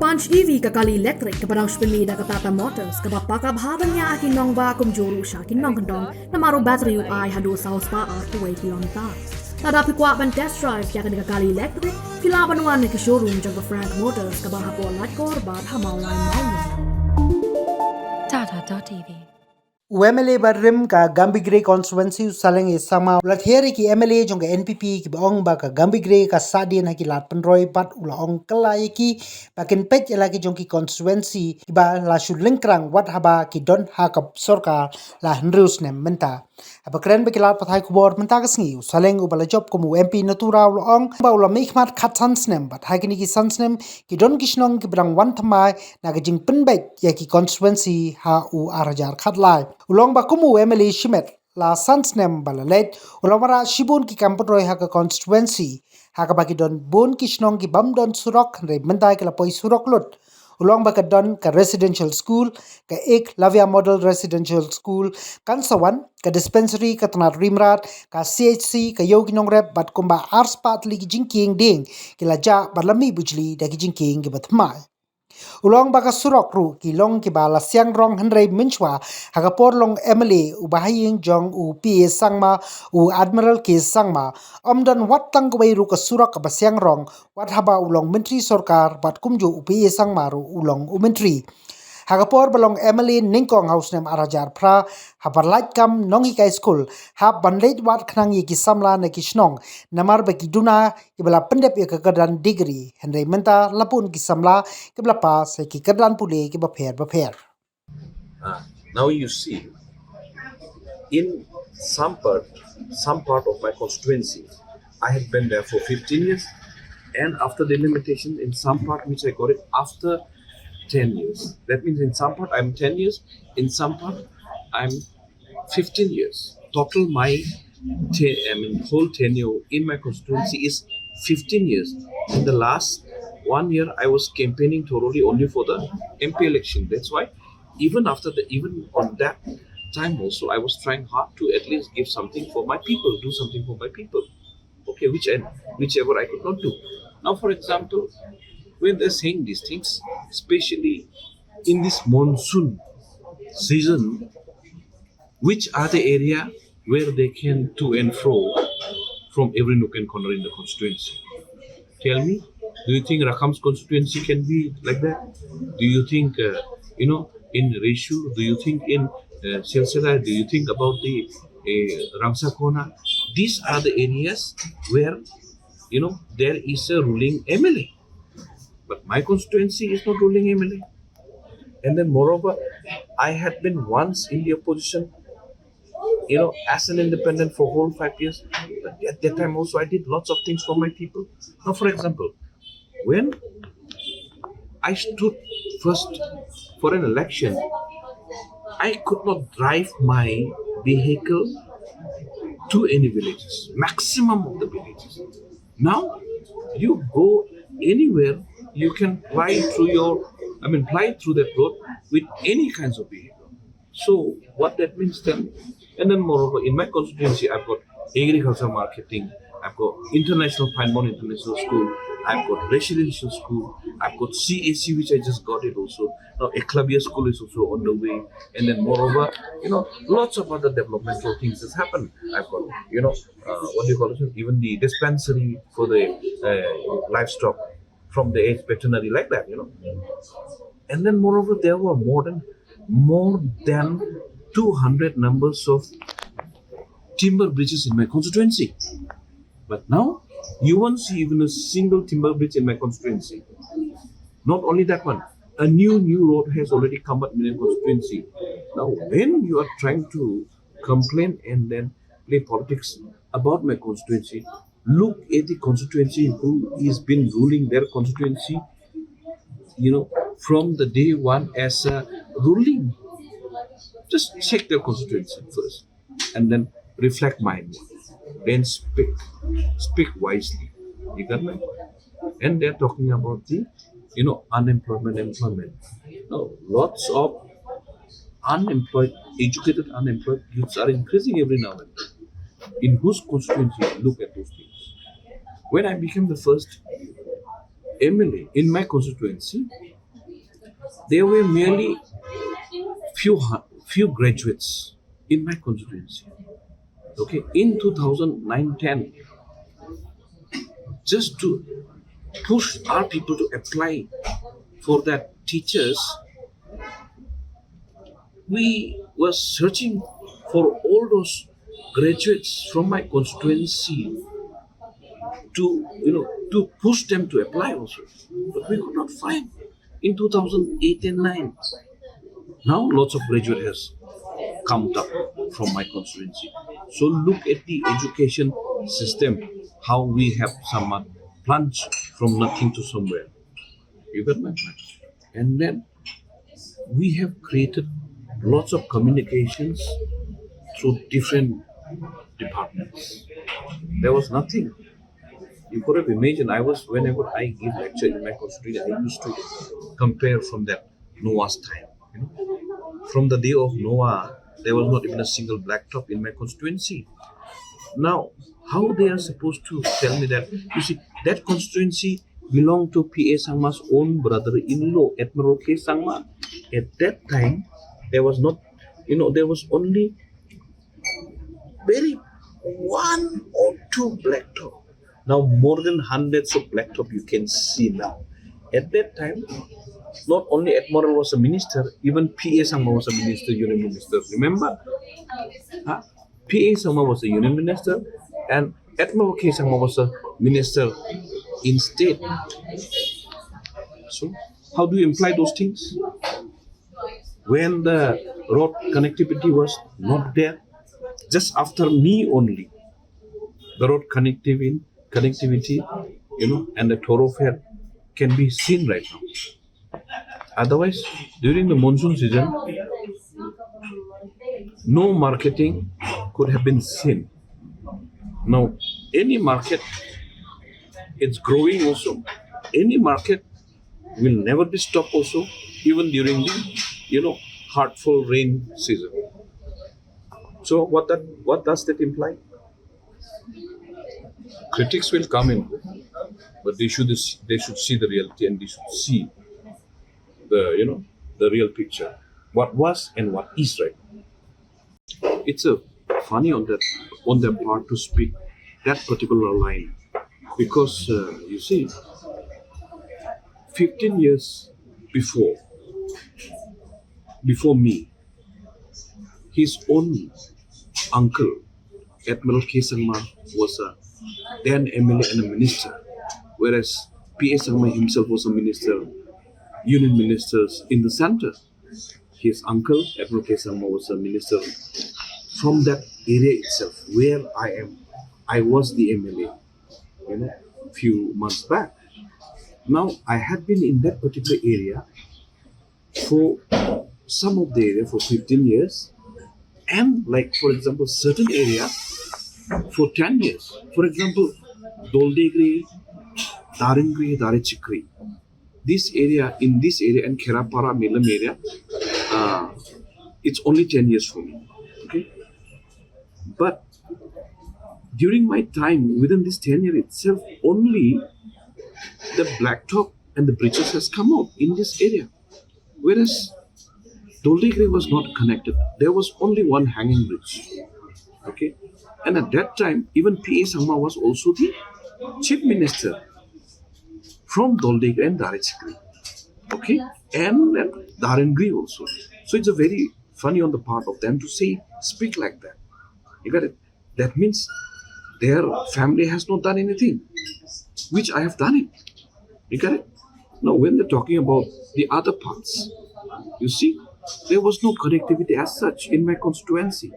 Punch EV kakali electric kepadang spelida ke Tata Motors ke bapaka bhabannya akin nong ba kum juru syakin nong kendong namaru battery UI hadu saus pa 2 kilometer. Tada pikwa ban test drive ya ke kakali electric kila banuan ke showroom jaga Frank Motors ke bahapo lat korbat hamau lain mau. Tata.tv MLA Badrim ka Gambegre constituency Saleng sama ulat heri ki MLA jong ka NPP ki baong ba ka Gambegre ka sadin ha ki lat Pynroi pat ula ong kelai ki bakin Peit lagi jong ki constituency ki ba la shu lengkrang wat haba ki don ha ka sorka la hnrus nem menta apa keren ba ki lat pathai Khubor menta ka sngi Saleng u bala job komu MP natura ula ong ba ula mikmat khat sans nem bat ha ki sans nem ki don kishnong ki brang wan thamai na ka jing Pynbet ya ki constituency ha u arajar khat lai ulong ba kumu MLA Shimet la sansnem balalet ulong mara shibun ki Pynroi ha ka constituency ha ka baki don bon kishnong ki bam don surok re mentai ka lapoi surok lut ulong ba ka don ka residential school ka ek lavia model residential school kan sawan ka dispensary ka tanat rimrat ka CHC ka yoginong rep bat kumba ars pat li ki jingking ding kila ja balami bujli da ki jingking ki batmai ulong baka surok ru ki long ki bala siang rong henrei minchwa hagapor long MLA u bahaying jong u PA sangma u admiral ke sangma omdan wat tang kwai ru ka surok ka siang rong wat haba ulong menteri sorkar bat kumju u PA sangma ru ulong u menteri hagapor balong MLA ningkong house nem arajar pra habarlait kam nongi kai school hab banleit wat khnang yi ki samla na ki shnong namar ba ki duna ibala pendep ya kagadan degree henrei menta lapun ki samla kibla pa se ki kadan pule ki ba pher now you see in some part of my constituency I had been there for 15 years and after the limitation in some part which I got it after 10 years. That means in some part I'm 10 years, in some part I'm 15 years. Total my whole tenure in my constituency is 15 years. In the last 1 year I was campaigning thoroughly only for the MP election. That's why even on that time also I was trying hard to at least give something for my people, do something for my people. Okay, whichever I could not do. Now for example, when they're saying these things, especially in this monsoon season, which are the area where they can to and fro from every nook and corner in the constituency? Tell me, do you think Rakam's constituency can be like that? Do you think, in Reshu? Do you think in Silsila? Do you think about the Ramsakona? These are the areas where, there is a ruling MLA. But my constituency is not ruling MLA. And then moreover, I had been once in the opposition, as an independent for whole 5 years. But at that time also I did lots of things for my people. Now for example, when I stood first for an election, I could not drive my vehicle to any villages, maximum of the villages. Now you go anywhere, you can fly through that road with any kinds of vehicle. So what that means then, and then moreover in my constituency I've got agriculture marketing, I've got International Pynroi International School, I've got residential school, I've got CAC which I just got it also. Now Eclavia school is also on the way, and then moreover, lots of other developmental things has happened. I've got, even the dispensary for the livestock from the age veterinary like that, And then moreover, there were more than 200 numbers of timber bridges in my constituency. But now, you won't see even a single timber bridge in my constituency. Not only that one, a new road has already come up in my constituency. Now, when you are trying to complain and then play politics about my constituency, look at the constituency who is been ruling their constituency, from the day one as a ruling. Just check their constituency first and then reflect mine. Then speak wisely. You got me? And they're talking about the, employment. Now, lots of educated unemployed youths are increasing every now and then. In whose constituency? Look at those things. When I became the first MLA in my constituency, there were merely few graduates in my constituency. Okay, in 2009-10, just to push our people to apply for that teachers, we were searching for all those graduates from my constituency to to push them to apply also, but we could not find in 2008 and 9. Now lots of graduate has come up from my constituency. So look at the education system, how we have some plunge from nothing to somewhere. You got my point. And then we have created lots of communications through different departments. There was nothing. You could have imagined. Whenever I give lecture in my constituency, I used to compare from that Noah's time. From the day of Noah, there was not even a single blacktop in my constituency. Now, how they are supposed to tell me that? You see, that constituency belonged to P.A. Sangma's own brother-in-law, Admiral K. Sangma. At that time, there was not, there was only very one or two blacktop. Now, more than hundreds of blacktop you can see now. At that time, not only Admiral was a minister, even P.A. Sangma was a minister, union minister. Remember? P.A. Sangma was a union minister and Admiral K. Sangma was a minister in state. So, how do you imply those things? When the road connectivity was not there, just after me only, the road connectivity, and the thoroughfare can be seen right now. Otherwise, during the monsoon season, no marketing could have been seen. Now, any market, it's growing also. Any market will never be stopped also, even during the, heartful rain season. So what does that imply? Critics will come in, but they should see the reality and they should see the real picture, what was and what is right. It's funny on their part to speak that particular line, because you see, 15 years before me, his own uncle Admiral K. Sangma was a then MLA and a minister, whereas P.A. Sangma himself was a minister, union ministers in the center. His uncle, Admiral K. Sangma, was a minister from that area itself, where I was the MLA, few months back. Now, I had been in that particular area for some of the area for 15 years, and like, for example, certain area for 10 years. For example, Doldegre, Daringre, Darechikri. In this area and Kerapara, Milam area, it's only 10 years for me. Okay? But during my time, within this 10 years itself, only the blacktop and the bridges has come out in this area. Whereas Doldegre was not connected. There was only one hanging bridge. Okay? And at that time, even P.A. Sangma was also the chief minister from Doldegre and Darechikri. Okay? And Darengri also. So it's a very funny on the part of them to speak like that. You got it? That means their family has not done anything, which I have done it. You got it? Now, when they're talking about the other parts, you see, there was no connectivity as such in my constituency.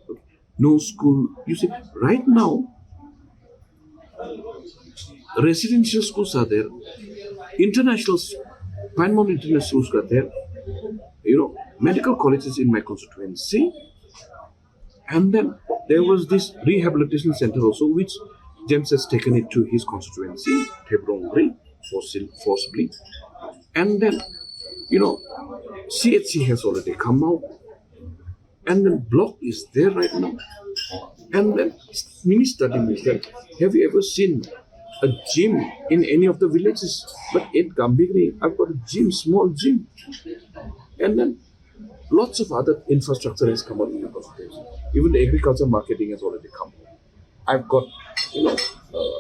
Okay. No school. You see, right now, residential schools are there, Pynroi international schools are there, medical colleges in my constituency, and then there was this rehabilitation center also, which James has taken it to his constituency, Tebrongri, forcibly, and then, CHC has already come out, and then block is there right now, and then minister, have you ever seen a gym in any of the villages. But in Gambegre, I've got a gym, small gym. And then lots of other infrastructure has come up in the constituency. Even the agriculture marketing has already come. I've got,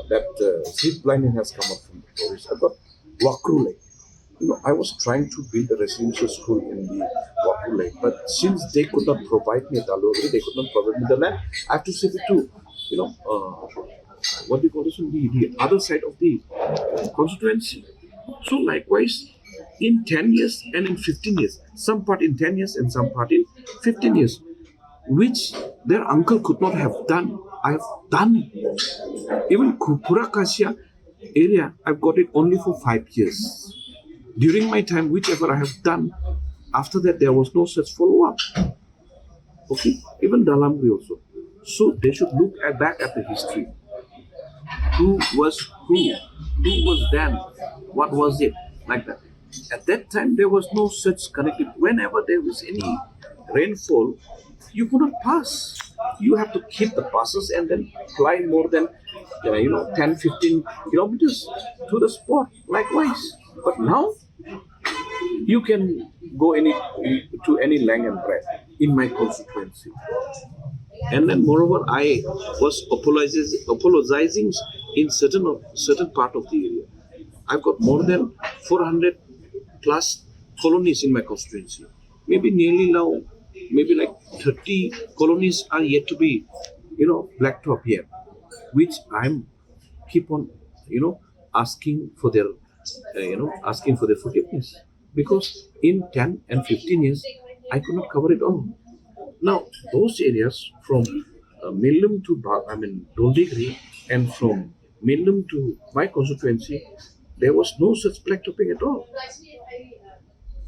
that zip lining has come up from the tourists. I've got Wakru Lake. I was trying to build a residential school in the Wakru Lake, but since they could not provide me Dalogri, they could not provide me the land, I have to shift it to, what do you call this one, the other side of the constituency. So likewise, in 10 years and in 15 years, some part in 10 years and some part in 15 years, which their uncle could not have done, I've done it. Even Pura area, I've got it only for 5 years. During my time, whichever I have done, after that there was no such follow-up. Okay, even Dalamri also. So they should look back at the history. Who was who? Who was then? What was it? Like that. At that time, there was no such connectivity. Whenever there was any rainfall, you could not pass. You have to keep the passes and then fly more than 10, 15 kilometers to the spot. Likewise. But now, you can go to any length and breadth in my constituency. And then moreover, I was apologizing in certain part of the area. I've got more than 400 plus colonies in my constituency. Maybe nearly now, maybe like 30 colonies are yet to be, blacktop here, which I'm keep on, asking for their, asking for their forgiveness, because in 10 and 15 years, I could not cover it all. Now, those areas from Millum to Doldegri, and from Millum to my constituency, there was no such blacktopping at all.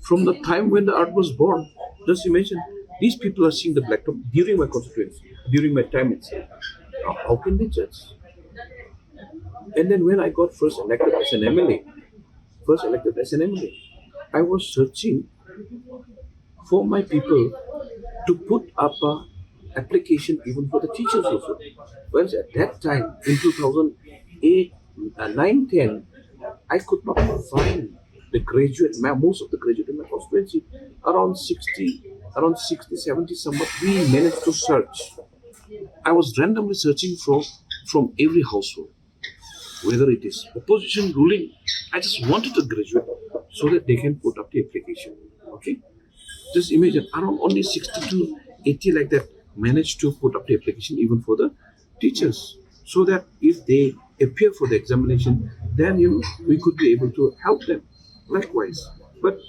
From the time when the art was born, just imagine, these people are seeing the blacktop during my constituency, during my time itself. Now, how can they judge? And then when I got first elected as an MLA, I was searching for my people to put up a application even for the teachers also. Whereas at that time, in 2008, 9, 10, I could not find most of the graduate in my constituency, around 60, 70, somewhat, we managed to search. I was randomly searching from every household, whether it is opposition, ruling. I just wanted a graduate so that they can put up the application. Okay? Just imagine, around only 60 to 80 like that managed to put up the application even for the teachers, so that if they appear for the examination, then we could be able to help them. Likewise, but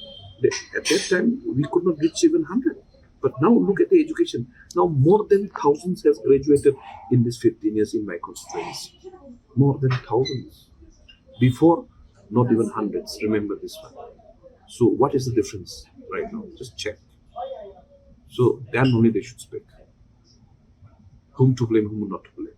at that time we could not reach even 100. But now look at the education. Now more than thousands has graduated in these 15 years in my constituency. More than thousands. Before, not even hundreds. Remember this one. So what is the difference right now? Just check. So then only they should speak. Whom to blame, whom not to blame.